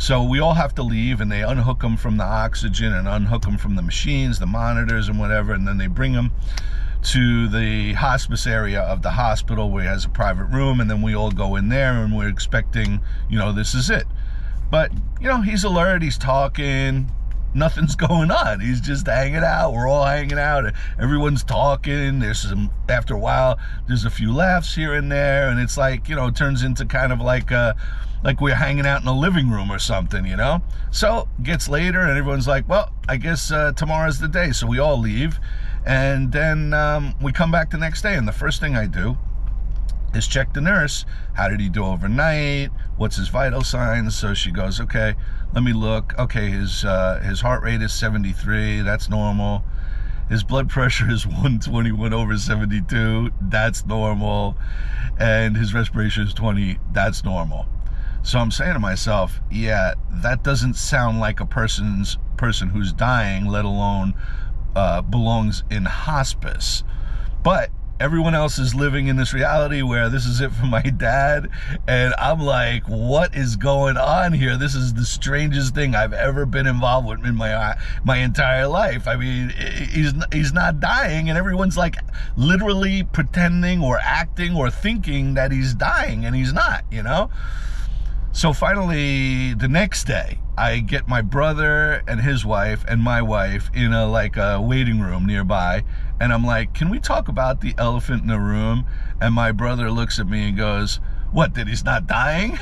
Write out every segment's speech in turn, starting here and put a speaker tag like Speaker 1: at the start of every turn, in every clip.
Speaker 1: So we all have to leave, and they unhook him from the oxygen and unhook him from the machines, the monitors and whatever, and then they bring him to the hospice area of the hospital where he has a private room, and then we all go in there and we're expecting, this is it. But, he's alert, he's talking, nothing's going on. He's just hanging out. We're all hanging out. Everyone's talking. After a while, there's a few laughs here and there, and it's like, it turns into kind of like we're hanging out in a living room or something, So it gets later, and everyone's like, well, I guess tomorrow's the day. So we all leave, and then we come back the next day, and the first thing I do is check the nurse. How did he do overnight? What's his vital signs? So she goes, okay, let me look. Okay, his heart rate is 73. That's normal. His blood pressure is 121/72. That's normal. And his respiration is 20. That's normal. So I'm saying to myself, yeah, that doesn't sound like a person who's dying, let alone belongs in hospice. But everyone else is living in this reality where this is it for my dad, and I'm like, what is going on here? This is the strangest thing I've ever been involved with in my entire life. I mean, he's not dying, and everyone's like literally pretending or acting or thinking that he's dying, and he's not, So finally, the next day, I get my brother and his wife and my wife in a waiting room nearby, and I'm like, can we talk about the elephant in the room? And my brother looks at me and goes, what, that he's not dying?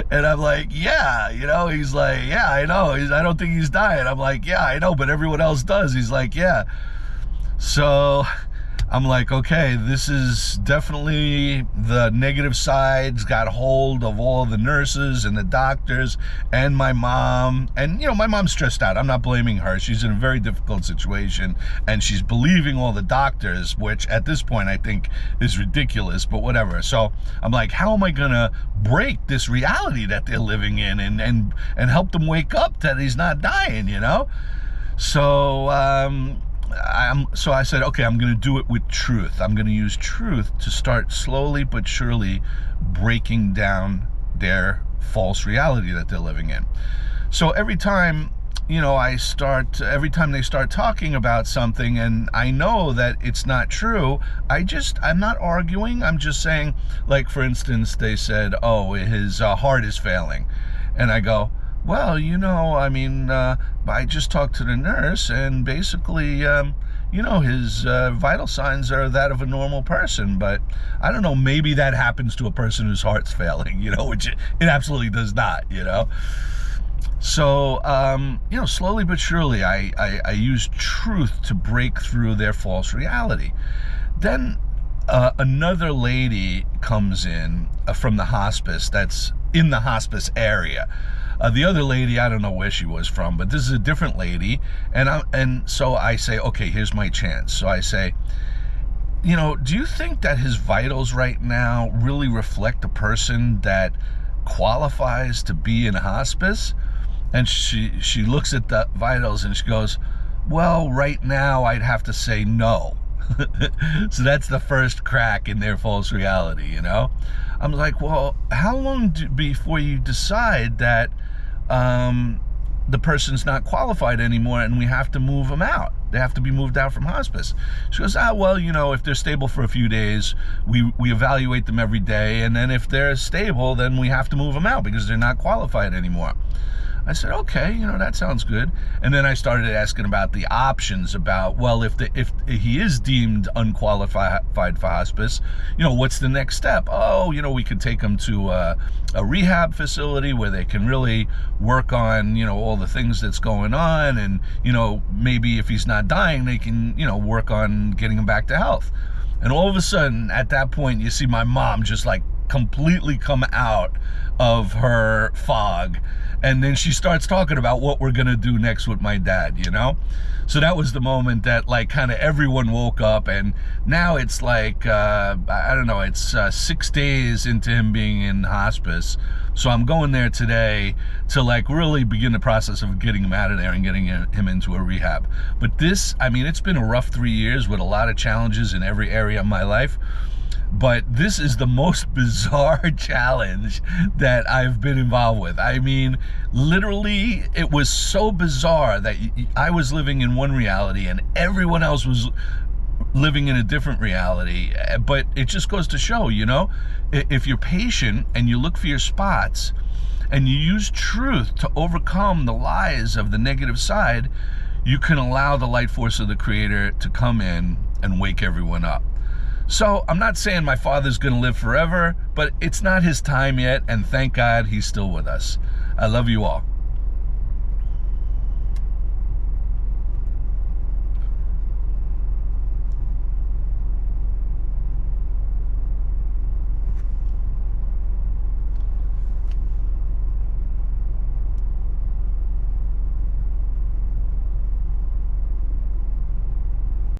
Speaker 1: And I'm like, yeah, he's like, yeah, I know, I don't think he's dying. I'm like, yeah, I know, but everyone else does. He's like, yeah. So I'm like, okay, this is definitely the negative sides got hold of all the nurses and the doctors and my mom. And, my mom's stressed out. I'm not blaming her. She's in a very difficult situation, and she's believing all the doctors, which at this point I think is ridiculous, but whatever. So I'm like, how am I going to break this reality that they're living in and help them wake up that he's not dying, So, so I said, okay, I'm going to do it with truth. I'm going to use truth to start slowly but surely breaking down their false reality that they're living in. So every time, every time they start talking about something and I know that it's not true, I'm not arguing. I'm just saying, like, for instance, they said, oh, his heart is failing. And I go, well, I just talked to the nurse, and basically, his vital signs are that of a normal person. But I don't know, maybe that happens to a person whose heart's failing, which it absolutely does not, So, slowly but surely, I use truth to break through their false reality. Then another lady comes in from the hospice that's in the hospice area. The other lady, I don't know where she was from, but this is a different lady. And so I say, okay, here's my chance. So I say, do you think that his vitals right now really reflect a person that qualifies to be in hospice? And she looks at the vitals and she goes, well, right now I'd have to say no. So that's the first crack in their false reality, I'm like, well, how long before you decide that the person's not qualified anymore and we have to move them out? They have to be moved out from hospice. She goes, well, if they're stable for a few days, we evaluate them every day, and then if they're stable, then we have to move them out because they're not qualified anymore. I said, okay, that sounds good. And then I started asking about the options about, well, if he is deemed unqualified for hospice, what's the next step? Oh, we could take him to a rehab facility where they can really work on, all the things that's going on. And, maybe if he's not dying, they can, work on getting him back to health. And all of a sudden, at that point, you see my mom just like completely come out of her fog, and then she starts talking about what we're gonna do next with my dad, So that was the moment that like kind of everyone woke up, and now it's like I don't know, it's 6 days into him being in hospice. So I'm going there today to like really begin the process of getting him out of there and getting him into a rehab. But this, it's been a rough 3 years with a lot of challenges in every area of my life. But this is the most bizarre challenge that I've been involved with. I mean, literally, it was so bizarre that I was living in one reality and everyone else was living in a different reality. But it just goes to show, you know, if you're patient and you look for your spots and you use truth to overcome the lies of the negative side, you can allow the light force of the Creator to come in and wake everyone up. So I'm not saying my father's going to live forever, but it's not his time yet, and thank God he's still with us. I love you all.